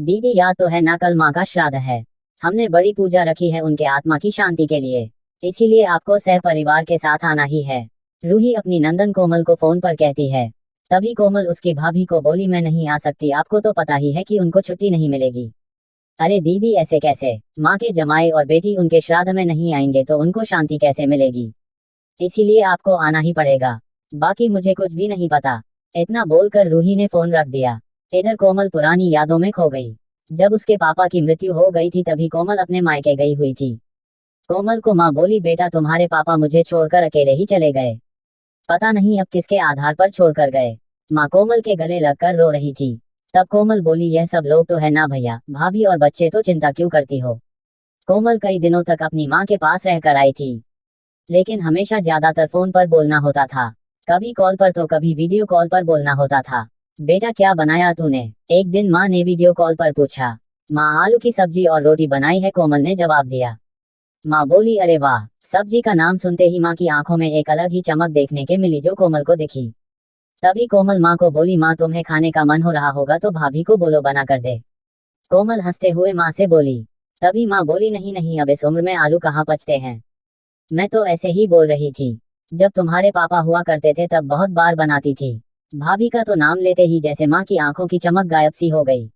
दीदी याद तो है ना, कल माँ का श्राद्ध है। हमने बड़ी पूजा रखी है उनके आत्मा की शांति के लिए। इसीलिए आपको सह परिवार के साथ आना ही है। रूही अपनी नंदन कोमल को फोन पर कहती है। तभी कोमल उसकी भाभी को बोली, मैं नहीं आ सकती, आपको तो पता ही है कि उनको छुट्टी नहीं मिलेगी। अरे दीदी ऐसे कैसे, माँ के जमाई और बेटी उनके श्राद्ध में नहीं आएंगे तो उनको शांति कैसे मिलेगी। इसीलिए आपको आना ही पड़ेगा, बाकी मुझे कुछ भी नहीं पता। इतना बोलकर रूही ने फोन रख दिया। इधर कोमल पुरानी यादों में खो गई। जब उसके पापा की मृत्यु हो गई थी तभी कोमल अपने मायके गई हुई थी। कोमल को माँ बोली, बेटा तुम्हारे पापा मुझे छोड़कर अकेले ही चले गए, पता नहीं अब किसके आधार पर छोड़कर गए। माँ कोमल के गले लगकर रो रही थी। तब कोमल बोली, यह सब लोग तो है ना भैया, भाभी और बच्चे, तो चिंता क्यों करती हो। कोमल कई दिनों तक अपनी माँ के पास रहकर आई थी, लेकिन हमेशा ज्यादातर फोन पर बोलना होता था। कभी कॉल पर तो कभी वीडियो कॉल पर बोलना होता था। बेटा क्या बनाया तूने, एक दिन माँ ने वीडियो कॉल पर पूछा। माँ आलू की सब्जी और रोटी बनाई है, कोमल ने जवाब दिया। माँ बोली, अरे वाह। सब्जी का नाम सुनते ही माँ की आंखों में एक अलग ही चमक देखने के मिली जो कोमल को दिखी। तभी कोमल माँ को बोली, माँ तुम्हें खाने का मन हो रहा होगा तो भाभी को बोलो बना कर दे। कोमल हंसते हुए माँ से बोली। तभी माँ बोली, नहीं नहीं, अब इस उम्र में आलू कहाँ पचते हैं, मैं तो ऐसे ही बोल रही थी। जब तुम्हारे पापा हुआ करते थे तब बहुत बार बनाती थी। भाभी का तो नाम लेते ही जैसे माँ की आंखों की चमक गायब सी हो गई।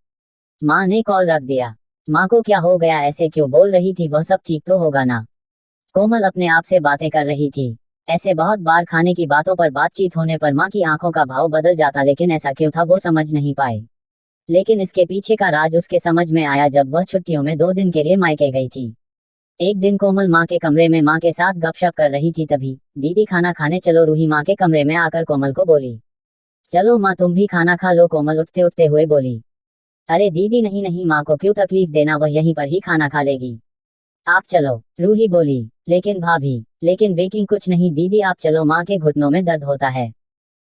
माँ ने कॉल रख दिया। माँ को क्या हो गया, ऐसे क्यों बोल रही थी, वह सब ठीक तो होगा ना। कोमल अपने आप से बातें कर रही थी। ऐसे बहुत बार खाने की बातों पर बातचीत होने पर माँ की आंखों का भाव बदल जाता, लेकिन ऐसा क्यों था वो समझ नहीं पाई। लेकिन इसके पीछे का राज उसके समझ में आया जब वह छुट्टियों में 2 दिन के लिए मायके गई थी। एक दिन कोमल माँ के कमरे में माँ के साथ गपशप कर रही थी, तभी दीदी खाना खाने चलो, रूही माँ के कमरे में आकर कोमल को बोली। चलो माँ तुम भी खाना खा लो, कोमल उठते उठते हुए बोली। अरे दीदी नहीं नहीं, माँ को क्यों तकलीफ देना, वह यहीं पर ही खाना खा लेगी, आप चलो, रूही बोली। लेकिन भाभी, लेकिन वेकिंग कुछ नहीं दीदी, आप चलो, माँ के घुटनों में दर्द होता है,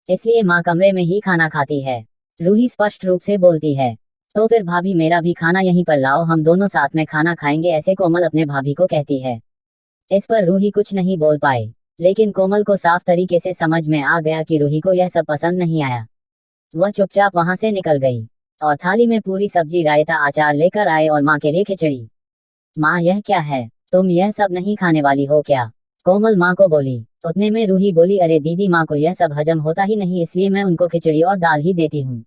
इसलिए माँ कमरे में ही खाना खाती है, रूही स्पष्ट रूप से बोलती है। तो फिर भाभी मेरा भी खाना यहीं पर लाओ, हम दोनों साथ में खाना खाएंगे, ऐसे कोमल अपने भाभी को कहती है। इस पर रूही कुछ नहीं बोल पाई, लेकिन कोमल को साफ तरीके से समझ में आ गया कि रूही को यह सब पसंद नहीं आया। वह चुपचाप वहां से निकल गई और थाली में पूरी सब्जी, रायता, अचार लेकर आए और माँ के लिए खिचड़ी। माँ यह क्या है, तुम यह सब नहीं खाने वाली हो क्या, कोमल माँ को बोली। उतने में रूही बोली, अरे दीदी माँ को यह सब हजम होता ही नहीं, इसलिए मैं उनको खिचड़ी और दाल ही देती हूँ।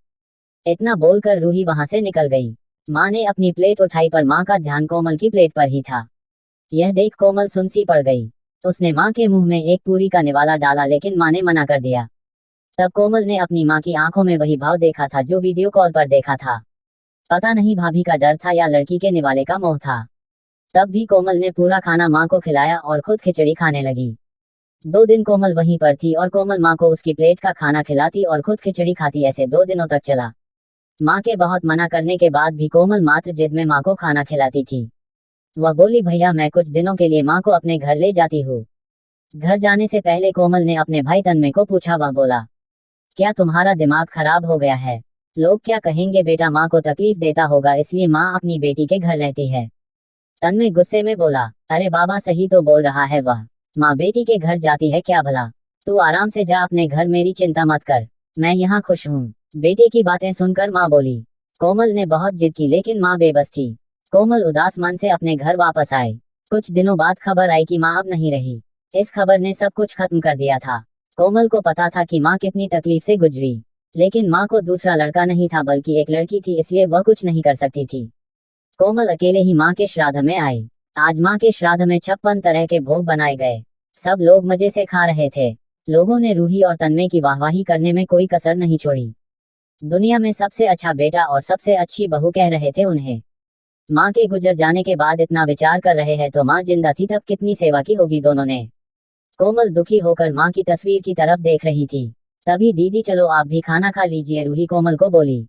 इतना बोलकर रूही वहां से निकल गई। माँ ने अपनी प्लेट उठाई पर माँ का ध्यान कोमल की प्लेट पर ही था। यह देख कोमल सुनसी पड़ गई। उसने माँ के मुंह में एक पूरी का निवाला डाला, लेकिन माँ ने मना कर दिया। तब कोमल ने अपनी माँ की आंखों में वही भाव देखा था जो वीडियो कॉल पर देखा था। पता नहीं भाभी का डर था या लड़की के निवाले का मोह था। तब भी कोमल ने पूरा खाना माँ को खिलाया और खुद खिचड़ी खाने लगी। 2 दिन कोमल वहीं पर थी और कोमल माँ को उसकी प्लेट का खाना खिलाती और खुद खिचड़ी खाती, ऐसे 2 दिनों तक चला। माँ के बहुत मना करने के बाद भी कोमल मात्र जिद में माँ को खाना खिलाती थी। वह बोली, भैया मैं कुछ दिनों के लिए माँ को अपने घर ले जाती हूँ। घर जाने से पहले कोमल ने अपने भाई तन्मय को पूछा। वह बोला, क्या तुम्हारा दिमाग खराब हो गया है, लोग क्या कहेंगे, बेटा माँ को तकलीफ देता होगा इसलिए माँ अपनी बेटी के घर रहती है। तन्मय गुस्से में बोला, अरे बाबा सही तो बोल रहा है वह, माँ बेटी के घर जाती है क्या भला, तू आराम से जा अपने घर, मेरी चिंता मत कर, मैं यहाँ खुश हूँ। बेटे की बातें सुनकर माँ बोली। कोमल ने बहुत जिद की लेकिन माँ बेबस थी। कोमल उदास मन से अपने घर वापस आई। कुछ दिनों बाद खबर आई कि माँ अब नहीं रही। इस खबर ने सब कुछ खत्म कर दिया था। कोमल को पता था कि माँ कितनी तकलीफ से गुजरी, लेकिन माँ को दूसरा लड़का नहीं था बल्कि एक लड़की थी, इसलिए वह कुछ नहीं कर सकती थी। कोमल अकेले ही माँ के श्राद्ध में आई। आज माँ के श्राद्ध में 56 तरह के भोग बनाए गए। सब लोग मजे से खा रहे थे। लोगों ने रूही और तन्मय की वाहवाही करने में कोई कसर नहीं छोड़ी। दुनिया में सबसे अच्छा बेटा और सबसे अच्छी बहू कह रहे थे उन्हें। माँ के गुजर जाने के बाद इतना विचार कर रहे हैं तो माँ जिंदा थी तब कितनी सेवा की होगी दोनों ने। कोमल दुखी होकर माँ की तस्वीर की तरफ देख रही थी। तभी दीदी चलो आप भी खाना खा लीजिए, रूही कोमल को बोली,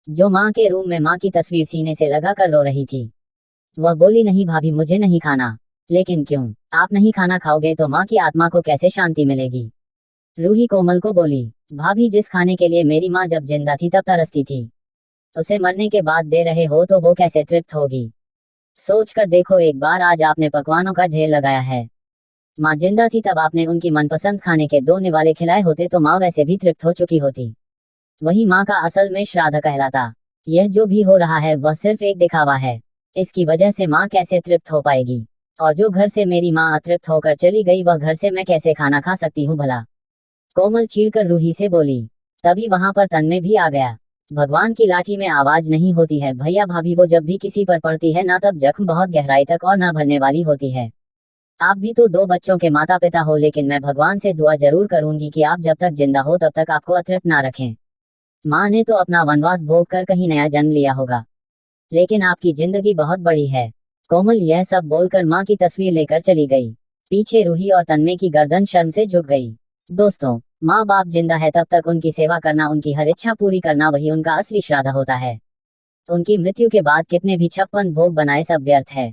जो माँ के रूम में माँ की तस्वीर सीने से लगा कर रो रही थी। वह बोली, नहीं भाभी मुझे नहीं खाना। लेकिन क्यों, आप नहीं खाना खाओगे तो माँ की आत्मा को कैसे शांति मिलेगी। रूही कोमल को बोली, भाभी जिस खाने के लिए मेरी माँ जब जिंदा थी तब तरसती थी, उसे मरने के बाद दे रहे हो तो वो कैसे तृप्त होगी। सोच कर देखो एक बार, आज आपने पकवानों का ढेर लगाया है। माँ जिंदा थी तब आपने उनकी मनपसंद खाने के 2 निवाले खिलाए होते तो माँ वैसे भी तृप्त हो चुकी होती। वही माँ का असल में श्राद्ध कहलाता। यह जो भी हो रहा है वह सिर्फ एक दिखावा है। इसकी वजह से माँ कैसे तृप्त हो पाएगी? और जो घर से मेरी माँ अतृप्त होकर चली गई वह घर से मैं कैसे खाना खा सकती हूँ भला? कोमल चीढ़कर रूही से बोली। तभी वहां पर तन्मय भी आ गया। भगवान की लाठी में आवाज नहीं होती है भैया भाभी, वो जब भी किसी पर पड़ती है ना तब जख्म बहुत गहराई तक और न भरने वाली होती है। आप भी तो 2 बच्चों के माता पिता हो, लेकिन मैं भगवान से दुआ जरूर करूंगी कि आप जब तक जिंदा हो तब तक आपको अतृप्त ना रखें। माँ ने तो अपना वनवास भोग कर कहीं नया जन्म लिया होगा, लेकिन आपकी जिंदगी बहुत बड़ी है। कोमल यह सब बोलकर माँ की तस्वीर लेकर चली गई। पीछे रूही और तन्मय की गर्दन शर्म से झुक गई। दोस्तों, माँ बाप जिंदा है तब तक उनकी सेवा करना, उनकी हर इच्छा पूरी करना वही उनका असली श्राद्ध होता है। उनकी मृत्यु के बाद कितने भी 56 भोग बनाए सब व्यर्थ है।